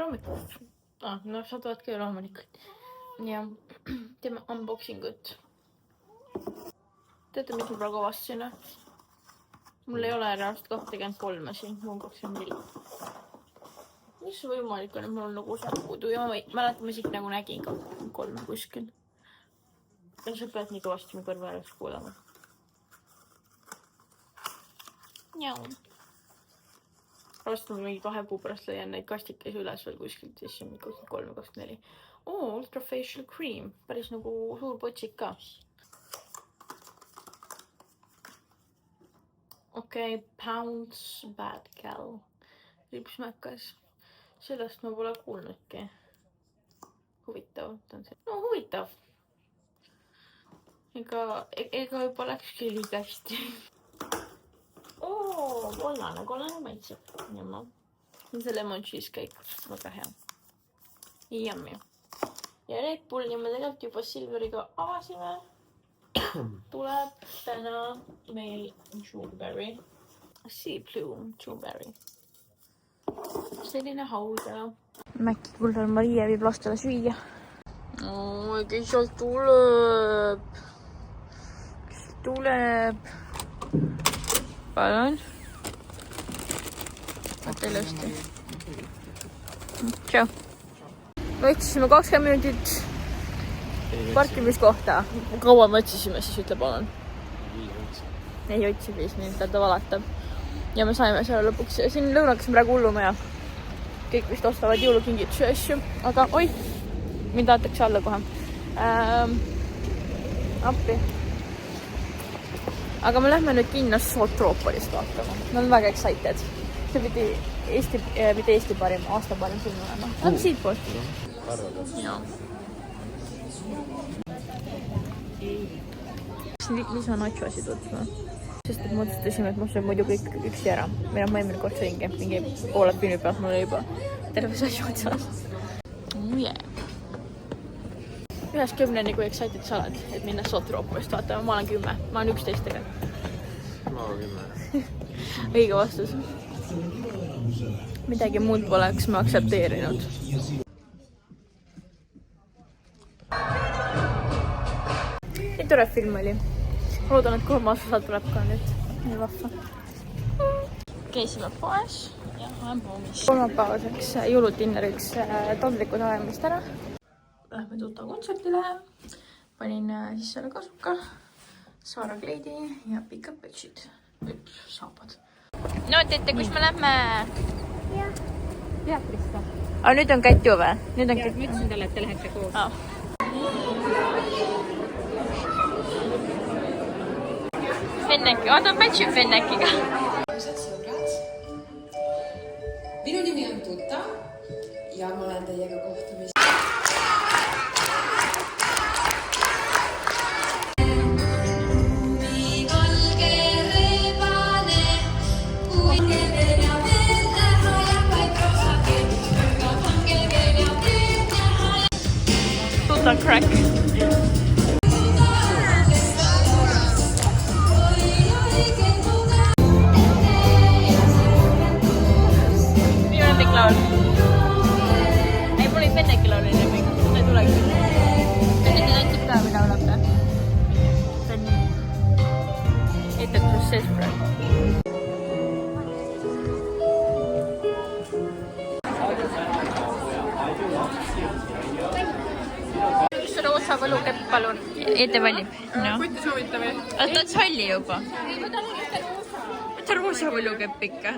tere hommikust. No sa tuled ka loomulikult. Ja teeme unboxing ut. Teate, mis ma praegu avastasin? Mul ei ole reaalselt 23 siin, mul on 24. Mis võimalik on, et mul on nagu osa puudu ja ma mäletan, ma siit nagu nägin 23 kuskil. Ja sa pead nii kõvasti mu kõrva ääres kuulama. Njau. Pärast ma mingi 2 kuu pärast leian neid kastikes üles veel kuskilt, siis on 23-24. Ultra Facial Cream. Päris nagu suur potsik ka. Okei, Pounds Bad Gal. Lipsmäkas. Sellest ma pole kuulnudki. Huvitav. No huvitav. Ega juba läkski liiga hästi. Kollane maitseb. Jamma. See lemon cheesecake. Väga hea. Yummy. Ja Red Bulli me tegelikult juba Silveriga avasime. Tuleb täna meil Chewberry. Sea Plume Chewberry. Selline hauda. Mäkki kullal Maria viib lastele süüa. Kes sealt tuleb? Kes tuleb? Palun. Vaata ilusti. Tšau. Me otsisime 20 minutit parkimiskohta. Kaua me otsisime, siis ütle palun. Ei otsi 5 minutit, ta valatab. Ja me saime seal lõpuks. Siin lõunakas on praegu hullumaja. Kõik vist ostavad jõulukingituse asju. Aga oi, mind tahetakse alla kohe. Appi. Aga me lähme nüüd kinnas Zootropolist vaatama. Me oleme väga excited. See pidi Eesti parim, aasta parim film olema. Lähme siit poolt. Jaa. Lisa nachosid otsma. Sest et me otsustasime, et ma söön muidu kõik üksi ära. Meil on eelmine kord sõingi, mingi poole filmi pealt mul oli juba terve asju otsas. Ühes 10, kui excited sa oled, et minna Zootropolist vaatama. Ma olen 10, ma olen 11 tegelikult. Ma olen 10. Õige vastus. Midagi muud poleks ma aktsepteerinud. Nii tore film oli. Loodan, et 3 osa tuleb ka nüüd. Nii vahva. Käisime poes ja olen poomis. Kolmapäevaseks jõulutinneriks taldlikud ajamist ära. Lähme tuta kontserdile. Panin siis selle kasuka, Saara kleidi ja pikad peksid. Saabad. No teete, kus me lähme? Teatrisse. Aga nüüd on Kätju või? Nüüd on Kätju. Ma ütlesin talle, et te lähete koos. Fenneki, oota Pätsi Fennekiga. Minu nimi on Tuta ja ma olen teiega kohtumis. Tuta crack. Ei, mul oli Fenneki laulin lemmik. Ta ei tule küll. Fenneki tantib ka või laulab ta? See on nii. Ettetus sees praegu. Üks roosa võlukepp, palun. Ette valib. Kutti soovita või? Ta on salli juba. Ta on roosa võlukepp ikka.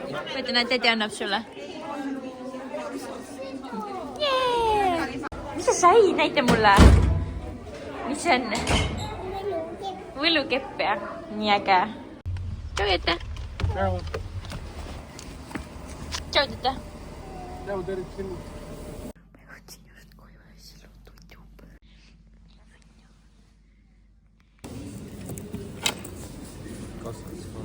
Võite näed, Tedi annab sulle. Mis sa sai? Näita mulle. Mis see on? Võlukepp ja. Nii äge. Tšau, Jette. Tšau. Tšau, Tete. Tšau, tervit sinna. Ma jõudsin just koju ja siis on tutjub. Kasvas ka.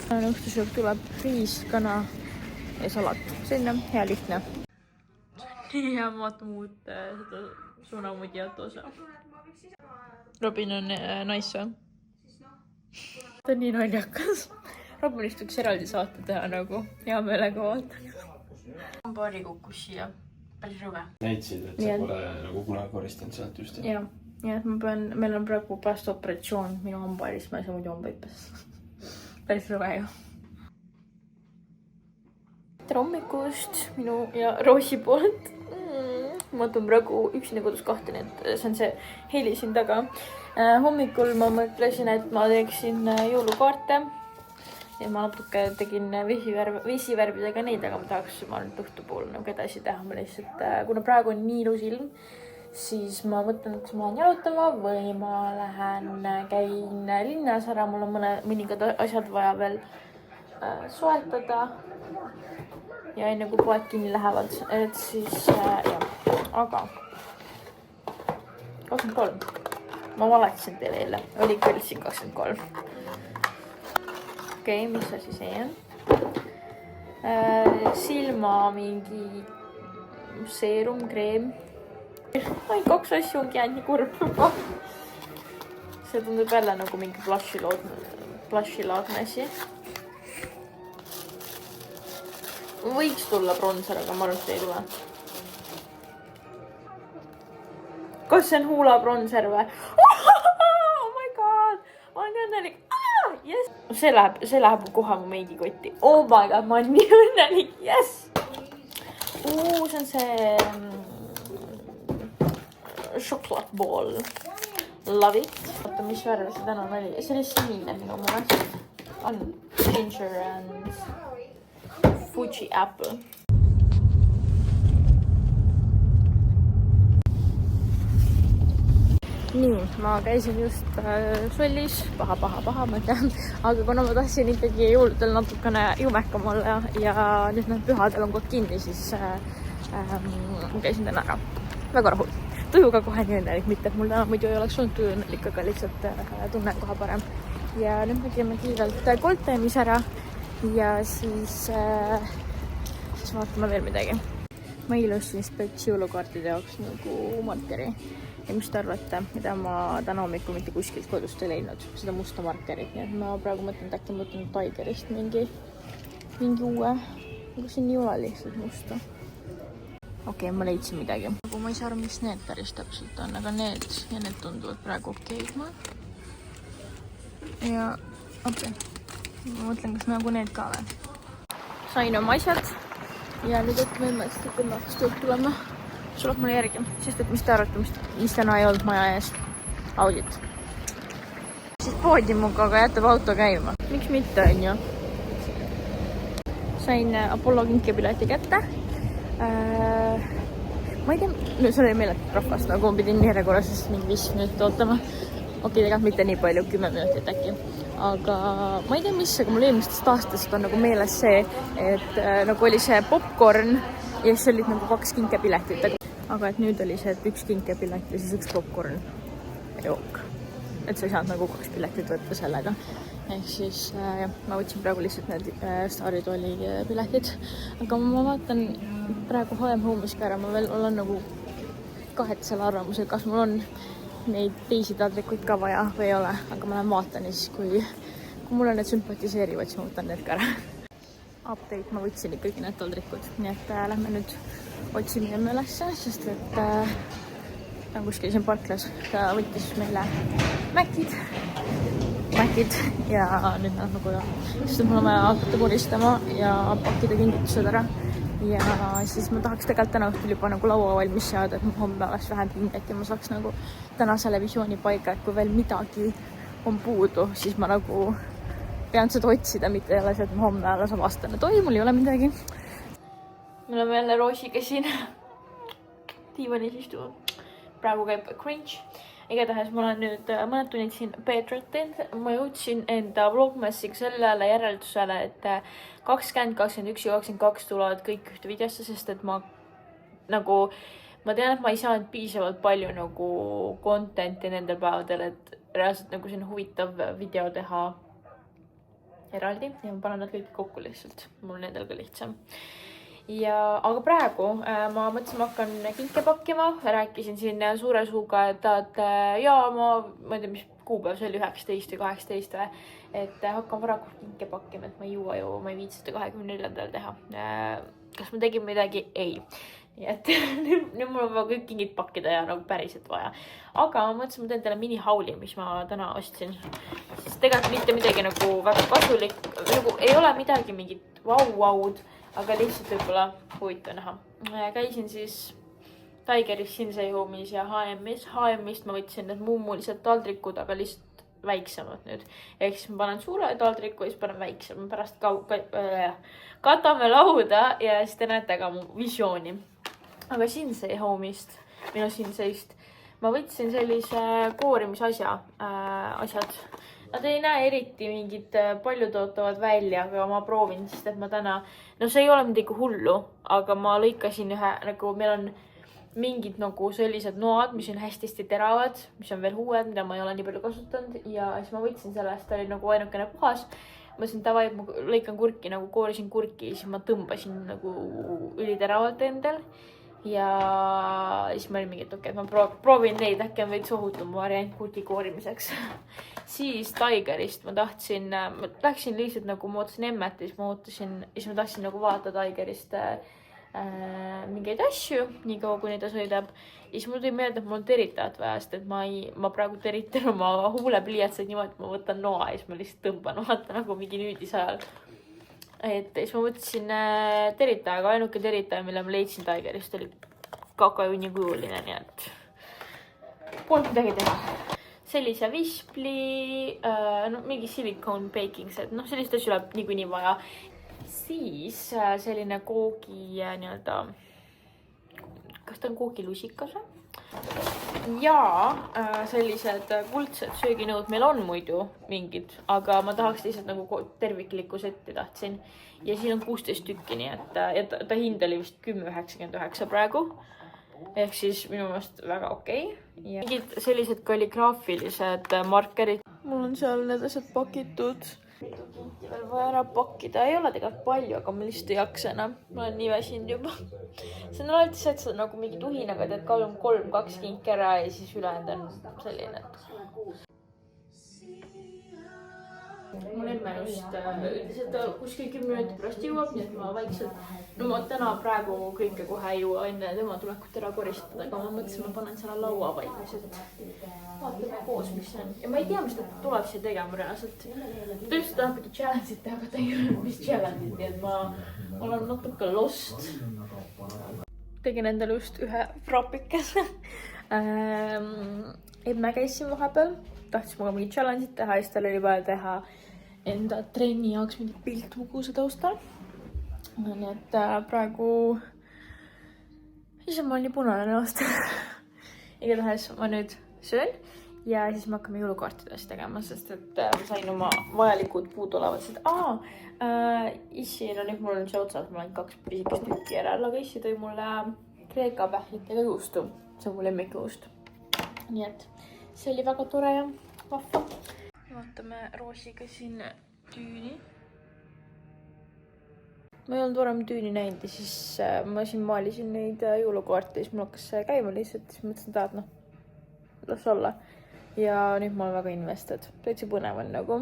Õhtusöök tuleb riis, kana ja salat. Selline hea lihtne. Nii hea vaata muud seda sunamudjat osa. Robin on nice või? Ta on nii naljakas. Robinist võiks eraldi saate teha nagu hea meelega vaata. Hambaari kukkus siia. Päris rõve. Näitasid, et sa pole nagu kunagi koristanud sealt just. Jah, et ma pean, meil on praegu päästeoperatsioon minu hambaaris, ma ei saa muidu hambaid pesta. Päris rõve ju. Tere hommikust minu ja Roosi poolt. Ma võtan praegu üksinda kodus kahte, nii et see on see heli siin taga. Hommikul ma mõtlesin, et ma teeksin jõulukaarte. Ja ma natuke tegin vesivärvidega neid, aga ma tahaks nüüd õhtupool nagu edasi teha. Ma lihtsalt, kuna praegu on nii ilus ilm, siis ma mõtlen, kas ma lähen jalutama või ma käin linnas ära. Mul on mõningad asjad vaja veel soetada. Ja enne kui poed kinni lähevad, et siis jah, aga 23. Ma valetasin teile eile, oli küll siin 23. Okei, mis asi see on? Silma mingi seerum, kreem. Ai, 2 asju ongi jäänud nii kurb. See tundub jälle nagu mingi blushi-laadne asi. Võiks tulla bronzer, aga ma arvan, et ei tule. Kas see on huula bronzer või? Oh my god! Ma olen õnnelik. Yes. See läheb kohe mu meigikotti. Oh my god, ma olen nii õnnelik. Yes! See on see šokolaadbool. Love it. Oota, mis värv see täna oli? See oli sinine minu meelest. On ginger and Fuji apple. Nii, ma käisin just sullis, paha, ma tean, aga kuna ma tahtsin ikkagi jõuludel natukene jumekam olla ja nüüd need pühadel on kogu kinni, siis ma käisin täna ära. Väga rahul. Tujuga kohe nii õnnelik, mitte et mul täna muidu ei oleks olnud tuju õnnelik, aga lihtsalt tunnen kohe parem. Ja nüüd me käime kiirelt Goldtime'is ära ja siis vaatame veel midagi. Ma ilusin spets jõulukaartide jaoks nagu markeri. Ja mis te arvate, mida ma täna hommikul mitte kuskilt kodust ei leidnud, seda musta markerit. Nii et ma praegu mõtlen, et äkki ma võtan Tigerist mingi uue, aga siin ei ole lihtsalt musta. Okei, ma leidsin midagi. Ma ei saa aru, mis need päris täpselt on, aga need tunduvad praegu okeid ma. Ja okei, ma mõtlen, kas nagu need ka veel. Sain oma asjad ja nüüd võimalik, et ma hakkas tööd tulema. Sulab mulle järgi, sest et mis te arvate, mis täna ei olnud maja ees audit. Siis poodimuga, aga jätab auto käima. Miks mitte, on ju? Sain Apollo kinkepileti kätte. Ma ei tea, see oli meeletult rahvast, nagu ma pidin järjekorras mingi 5 minutit ootama. Okei, tegelikult mitte nii palju, 10 minutit äkki. Aga ma ei tea, mis, aga mul eelmistest aastast on nagu meeles see, et nagu oli see popcorn ja siis olid nagu 2 kinkepiletit. Aga et nüüd oli see, et 1 kinkepilet ja siis 1 popcorn jook. Et sa ei saanud nagu 2 piletit võtta sellega. Ehk siis jah, ma võtsin praegu lihtsalt need Staritooli piletid. Aga ma vaatan praegu HM-Home'is ka ära, ma veel olen nagu kahetsel arvamusel, kas mul on neid teisi taldrikuid ka vaja või ei ole. Aga ma lähen vaatan ja siis, kui mulle need sümpatiseerivad, siis ma võtan need ka ära. Update, ma võtsin ikkagi need taldrikud. Nii et lähme nüüd otsimine me ülesse, sest et ta on kuskil siin parklas. Ta võttis meile mäkid ja nüüd me lähme koju. Sest et mul on vaja hakata koristama ja pakkida kingitused ära. Ja siis ma tahaks tegelikult täna õhtul juba nagu laua valmis saada, et homme oleks vähem pinget ja ma saaks nagu tänasele visiooni paika, et kui veel midagi on puudu, siis ma nagu pean seda otsida, mitte jälle see, et ma homme alles avastan, et oi, mul ei ole midagi. Me oleme jälle Roosiga siin diivanis istuva. Praegu käib cringe. Igatahes ma olen nüüd mõned tunnid siin Peetrat teinud. Ma jõudsin enda vlogmassiga sellele järeldusele, et 20, 21 ja 22 tulevad kõik ühte videosse, sest et ma tean, et ma ei saanud piisavalt palju nagu content'i nendel päevadel, et reaalselt nagu siin huvitav video teha eraldi ja ma panen nad kõik kokku lihtsalt. Mul on nendel ka lihtsam. Aga praegu ma mõtlesin, ma hakkan kinke pakkima. Rääkisin siin suure suuga, et ma ei tea, mis kuupäev, see oli 19 või 18 või. Et hakkan varakult kinke pakkima, et ma ei jõua ju, ma ei viitsi seda 24. teha. kas ma tegin midagi? Ei. Nii et nüüd mul on vaja kõik kingid pakkida ja nagu päriselt vaja. Aga ma mõtlesin, ma teen teile minihauli, mis ma täna ostsin. Sest tegelikult mitte midagi nagu väga kasulik. Nagu ei ole midagi mingit vau-vaud, aga lihtsalt võib-olla huvitav näha. Käisin siis Tigeris, Sinsei Home'is ja H&M'is. H&M'ist ma võtsin need mummulised taldrikud, aga lihtsalt väiksemad nüüd. Ehk siis ma panen suure taldriku ja siis panen väiksem. Pärast katame lauda ja siis te näete ka mu visiooni. Aga Sinsei Home'ist, minu Sinseist, ma võtsin sellise koorimisasjad. Nad ei näe eriti mingid paljud ootavad välja, aga ma proovin, sest et ma täna, no see ei ole midagi hullu, aga ma lõikasin ühe, nagu meil on mingid nagu sellised noad, mis on hästi teravad, mis on veel uued, mida ma ei ole nii palju kasutanud ja siis ma võtsin sellest, ta oli nagu ainukene puhas. Ma mõtlesin, tavai, et ma lõikan kurki, nagu koorisin kurki, siis ma tõmbasin nagu üliteravalt endal. Ja siis ma olin mingi, et okei, ma proovin neid, äkki on veits ohutum variant kurki koorimiseks. Siis Tigerist ma tahtsin, ma läksin lihtsalt nagu ma ootasin emmet ja siis ma tahtsin nagu vaadata Tigerist mingeid asju, nii kaua kuni ta sõidab. Ja siis mul tuli meelde, et mul on teritajat vaja, sest et ma praegu teritan oma huulepliiatseid niimoodi, et ma võtan noa ja siis ma lihtsalt tõmban vaata nagu mingi nüüdisajal. Et siis ma võtsin teritaja, aga ainuke teritaja, mille ma leidsin Tigerist, oli kakajunni kujuline, nii et polnud midagi teha. Sellise vispli, mingi silicone baking set, sellist asju läheb niikuinii vaja. Siis selline koogi nii-öelda, kas ta on koogilusikas? Ja sellised kuldsed sööginõud meil on muidu mingid, aga ma tahaks lihtsalt nagu terviklikku setti tahtsin. Ja siin on 16 tükki, nii et ta hind oli vist 10,99 praegu. Ehk siis minu meelest väga okei. Ja mingid sellised kalligraafilised markerid. Mul on seal need asjad pakitud. Kinti veel vaja ära pakkida. Ei ole tegelikult palju, aga ma lihtsalt ei jaksa enam. Ma olen nii väsinud juba. See on alati see, et sa nagu mingi tuhinaga teed 3-2 kinki ära ja siis ülejäänud on selline. Mul emme just ütles, et ta kuskil 10 minuti pärast jõuab, nii et ma vaikselt, no ma täna praegu kõike kohe ei jõua enne tema tulekut ära koristada, aga ma mõtlesin, ma panen selle laua valmis, et vaatame koos, mis see on. Ja ma ei tea, mis ta tuleb siia tegema reaalselt. Ta just tahab mingi challenge'id teha, aga ta ei ole mis challenge'id, nii et ma olen natuke lost. Tegin endale just ühe frapikese. Emme käisin vahepeal, tahtis muga mingi challenge'id teha ja siis tal oli vaja teha enda trenni jaoks mingi pilt muguuse taustal. Nii et praegu ise ma olen nii punane aasta. Igatahes ma nüüd söön ja siis me hakkame jõulukaartidest tegema, sest et ma sain oma vajalikud puudulevad. Issi, no nüüd mul on see otsas, mul on 2 pisikest tükki järel, aga Issi tõi mulle Kreeka pähklitega juustu. See on mu lemmikjuust. Nii et see oli väga tore ja vahva. Vaatame Roosiga siin tüüni. Ma ei olnud varem tüüni näinud ja siis ma siin maalisin neid jõulukaarte ja siis mul hakkas käima lihtsalt. Siis mõtlesin, et las olla. Ja nüüd ma olen väga invested. Täitsa põnev on nagu.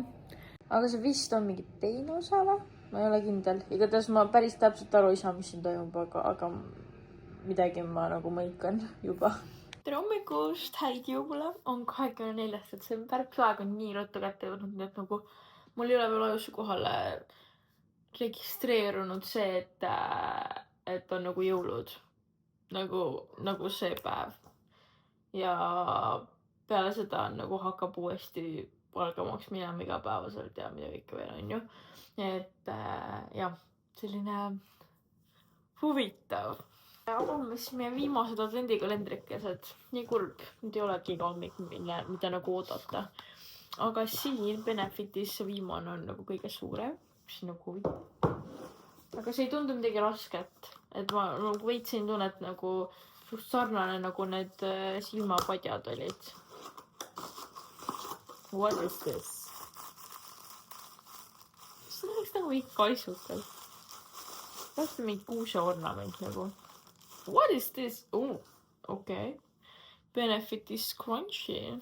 Aga see vist on mingi teine osa või? Ma ei ole kindel. Igatahes ma päris täpselt aru ei saa, mis siin toimub, aga midagi ma nagu mõikan juba. Tere hommikust, häid jõule, on 24. detsember, aeg on nii ruttu kätte jõudnud, nii et nagu mul ei ole veel ajusse kohale registreerunud see, et on nagu jõulud, nagu see päev. Ja peale seda on nagu hakkab uuesti valgemaks minema igapäevaselt ja mida ikka veel on ju. Et jah, selline huvitav. Hommest meie viimased advendikalendrikesed, nii kurb, nüüd ei olegi hommik, mida nagu oodata. Aga siin Benefitis see viimane on nagu kõige suurem, mis on nagu huvitav. Aga see ei tundu midagi rasket, et ma nagu veitsin tunnet nagu just sarnane nagu need silmapadjad olid. What is this? See oleks nagu mingi kaisutel. Kas see mingi kuuse ornament nagu? What is this? Oh, okay. Benefit is crunchy.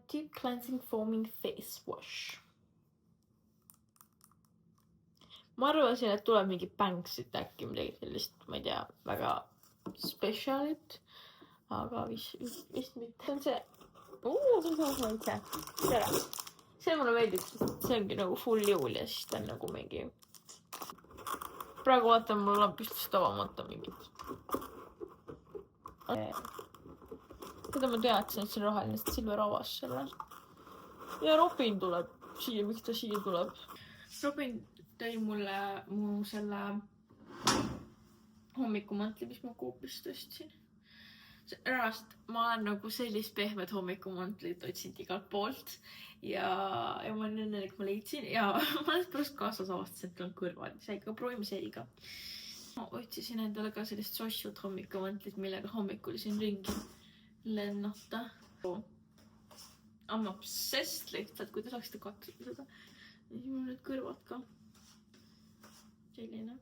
Deep cleansing foaming face wash. ma arvasin, et tuleb mingi Banksit äkki midagi sellist, ma ei tea, väga spetsiaalit. Aga vist mitte. See on see. Tere. See mulle meeldib, sest see ongi nagu full jõul ja siis ta on nagu mingi. Praegu vaatan, mul lampist vist avamata mingit. Seda ma teadsin, et see on roheline, sest Silver avas selle. Ja Robin tuleb siia, miks ta siia tuleb? Robin tõi mulle mu selle hommikumantli, mis ma Coopist tõstsin. Rast, ma olen nagu sellist pehmed hommikumantlit otsinud igalt poolt ja ma olen õnnelik, ma leidsin ja ma olen pärast kaasas avastasin, et on kõrvad. Seega proovime selga. Ma otsisin endale ka sellist sossut hommikumantlit, millega hommikul siin ringi lennata. I'm obsessed lihtsalt, kui te saaksite katsuda seda. Ja siis mul need kõrvad ka. Selline.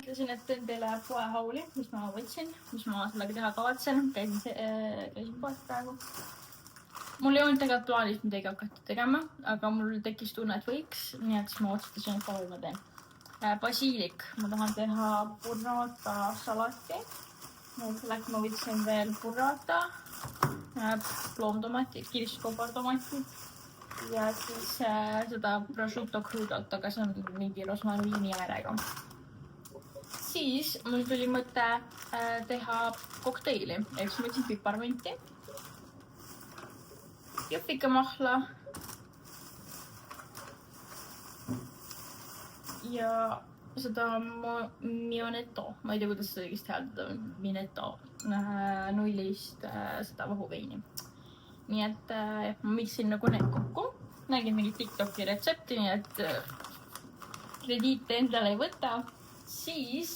Ütlesin, et teen teile poehauli, mis ma võtsin, mis ma sellega teha kavatsen. Käisin poest praegu. Mul ei olnud tegelikult plaanis midagi hakata tegema, aga mul tekkis tunne, et võiks. Nii et siis ma otsustasin, et ma teen. Basiilik. Ma tahan teha burrata salati. Selleks ma võtsin veel burrata, ploomtomati, kiriskobartomati ja siis seda prosciutto crudot, aga see on mingi rosmariini äärega. Siis mul tuli mõte teha kokteili, ehk siis ma võtsin piparminti, jõpikemahla ja seda Mionetto, ma ei tea, kuidas seda õigesti hääldada, Mionetto nullist seda vahuveini. Nii et ma miksin nagu need kokku, nägin mingi TikToki retsepti, nii et krediite endale ei võta. Siis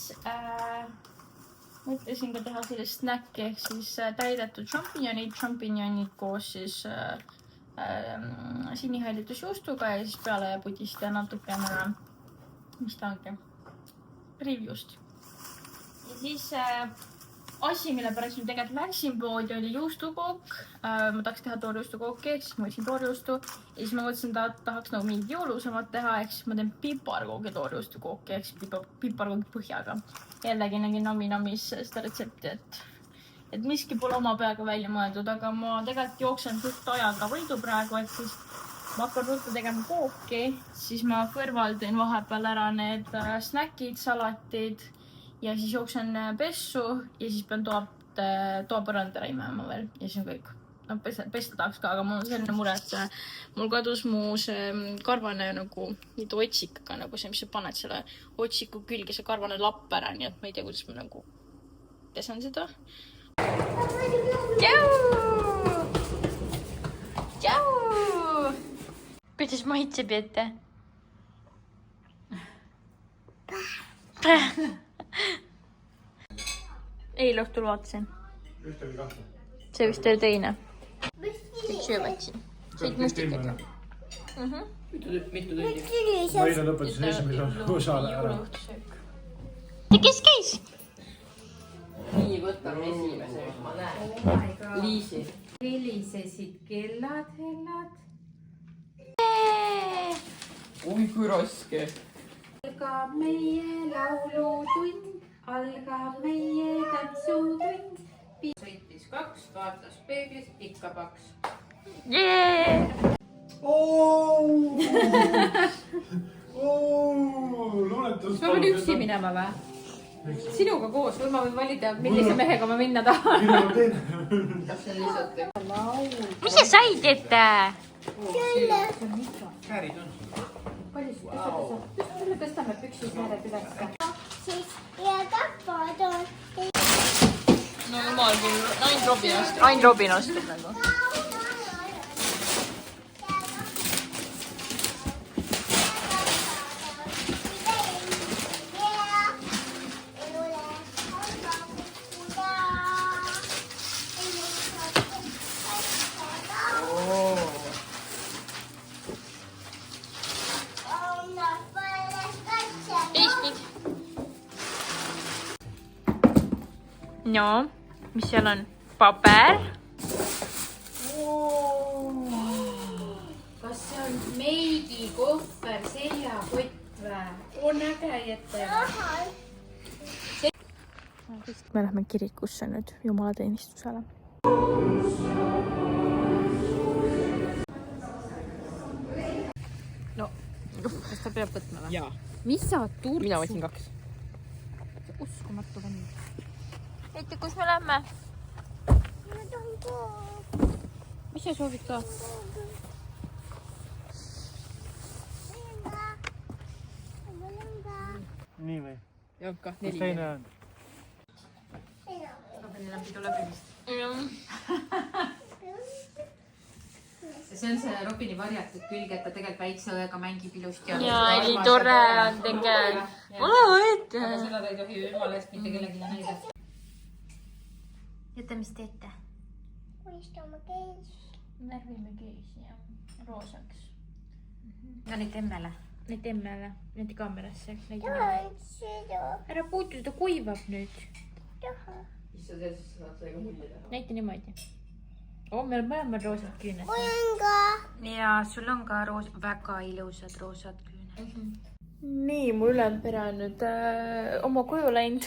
mõtlesin ka teha sellist snäkki, ehk siis täidetud šampinjonid koos siis sinihallitusjuustuga ja siis peale pudist ja natukene, mis ta ongi, riivjust. Ja siis asi, mille pärast ma tegelikult läksin poodi, oli juustukook. Ma tahaks teha toorjuustukooki, ehk siis ma võtsin toorjuustu ja siis ma mõtlesin, et tahaks nagu mingit jõulusamat teha, ehk siis ma teen piparkoogi toorjuustukooki, ehk siis piparkoogi põhjaga. Jällegi nägin Nami-Namis seda retsepti, et miski pole oma peaga välja mõeldud, aga ma tegelikult jooksen suht ajaga võidu praegu, et siis ma hakkan ruttu tegema kooki, siis ma kõrval teen vahepeal ära need snäkid, salatid ja siis jooksen pessu ja siis pean toapõrand ära imema veel ja siis on kõik. No, pesta tahaks ka, aga mul on selline mure, et mul kadus mu see karvane nagu mitte otsikaga, nagu see, mis sa paned selle otsiku külge, see karvane lapp ära, nii et ma ei tea, kuidas ma nagu pesen seda. Tšau! Tšau! Kuidas maitseb ette? Eile õhtul vaatasin. See vist oli teine. Kõik söövad siin. Sõid mustikad või? Mitu tundi? Ma eile lõpetasin esimese osale ära. Kes käis? Nii, võtame esimese, mis ma näen. Liisi. Helisesid kellad. Oi, kui raske. Algab meie laulutund, algab meie tantsutund. Sõitis 2, vaatas peeglist, ikka paks. Jee! Luuletus. Ma pean üksi minema või? Sinuga koos või ma võin valida, millise mehega ma minna tahan? Kas see lihtsalt teeb? Mis sa said ette? Käärid on. Palju tõstame püksisääred üles? No jumal küll, Ain Robin ostub nagu. No, mis seal on? Paber. kas see on meigi kohver, seljakott või? On äge jätta. Me lähme kirikusse nüüd jumalateenistusele. No, kas ta peab võtma või? Jaa. Mis sa turtsu? Mina võtsin 2. Uskumatu vend. Eti, kus me lähme? Mis sa soovid ka? nii või? Jah, ka Kus teine on? See on see Robini varjatud külg, et ta tegelikult väikse õega mängib ilusti. Jaa, nii tore on tegelikult. Ole võet! Aga seda ta ei tohi jumala eest mitte kellelegi näidata. Jõta, mis teete? Kunstame keis. Värvime keisi ja roosaks. No neid emmele. Neid emmele, neid kaamerasse. Seda. Ära puutu, ta kuivab nüüd. Mis sa teed, siis sa saad sellega mulje teha? Näita niimoodi. Meil on mõlemad roosad küüned. Mul on ka. Ja sul on ka väga ilusad roosad küüned. Nii, mu ülejäänud pere on nüüd oma koju läinud.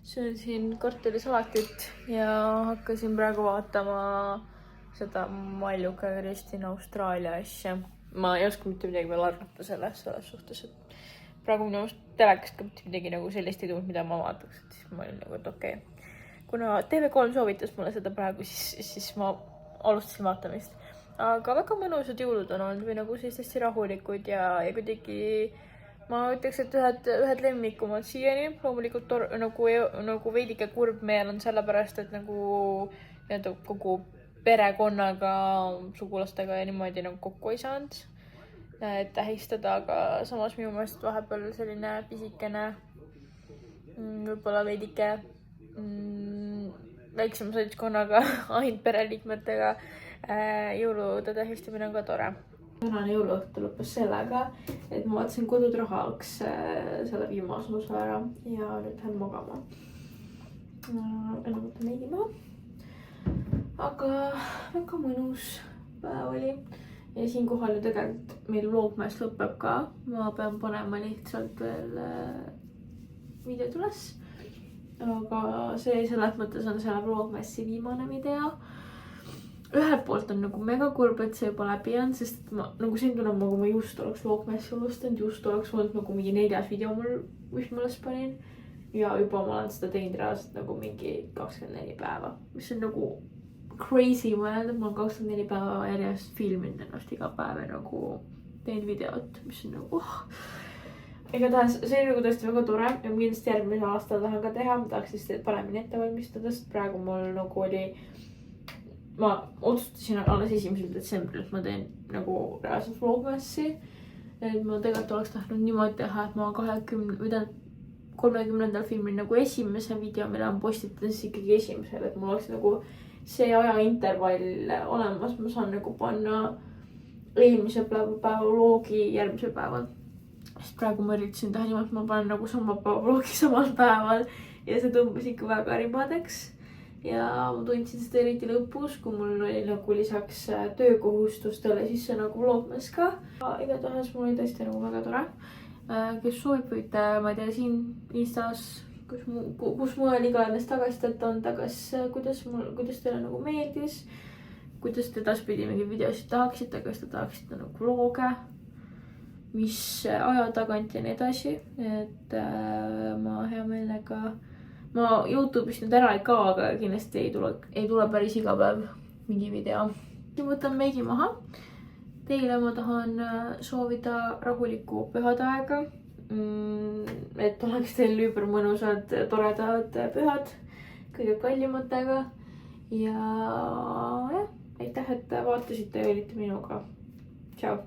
Söön siin korterisalatit ja hakkasin praegu vaatama seda Maljuka ja Kristina Austraalia asja. Ma ei oska mitte midagi veel arvata selles suhtes, et praegu minu arust telekast ka mitte midagi nagu sellist ei tulnud, mida ma vaataks. Siis ma olin nagu, et okei. Kuna TV3 soovitas mulle seda praegu, siis ma alustasin vaatamist. Aga väga mõnusad jõulud on olnud või nagu siis hästi rahulikud ja kuidagi ma ütleks, et ühed lemmikumad siiani. Loomulikult nagu veidike kurb meel on sellepärast, et nagu kogu perekonnaga, sugulastega ja niimoodi nagu kokku ei saanud tähistada, aga samas minu meelest vahepeal selline pisikene, võib-olla veidike väiksema seltskonnaga, ainult pereliikmetega jõulude tähistamine on ka tore. Tänane jõuluõhtu lõppes sellega, et ma vaatasin Kodud rahaks selle viimase osa ära ja nüüd lähen magama. Enne võtan meigi maha. Aga väga mõnus päev oli. Ja siinkohal ju tegelikult meil vlogmäest lõpeb ka. Ma pean panema lihtsalt veel videod üles. Aga see selles mõttes on selle vlogmässi viimane video. Ühelt poolt on nagu mega kurb, et see juba läbi on, sest ma nagu siin tunneb, nagu ma just oleks vlogmässi alustanud, just oleks olnud nagu mingi 4. video mul, mis ma üles panin. Ja juba ma olen seda teinud reaalselt nagu mingi 24 päeva, mis on nagu crazy mõelda, et ma olen 24 päeva järjest filminud ennast iga päev ja nagu teen videot, mis on nagu igatahes see oli nagu tõesti väga tore ja ma kindlasti järgmise aastal tahan ka teha, ma tahaks siis paremini ette valmistada, sest praegu mul nagu oli, ma otsustasin alles 1. detsembril, et ma teen nagu reaalselt vlogmassi, et ma tegelikult oleks tahtnud niimoodi teha, et ma 30. filmin nagu esimese video, mille ma postitan siis ikkagi esimesel, et mul oleks nagu see ajaintervall olemas, ma saan nagu panna eelmise päeva vlogi järgmisel päeval. Sest praegu ma üritasin teha niimoodi, et ma panen nagu sama päeva vlogi samal päeval ja see tõmbas ikka väga ribadeks. Ja ma tundsin seda eriti lõpus, kui mul oli nagu lisaks töökohustustele sisse nagu vlogmas ka. Igatahes mul oli tõesti nagu väga tore. Kes soovib, võite, ma ei tea, siin Instas, kus mujal iganes tagasisidet anda, kuidas teile nagu meeldis, kuidas te edaspidi mingeid videosid tahaksite, kas te tahaksite nagu vloge, mis aja tagant ja nii edasi, et ma hea meelega, ma YouTube'ist nüüd ära ei kao, aga kindlasti ei tule päris iga päev mingi video. Võtan meigi maha. Teile ma tahan soovida rahulikku pühade aega, et oleks teil ümber mõnusad, toredad pühad kõige kallimatega ja jah, aitäh, et vaatasite ja olite minuga. Tšau!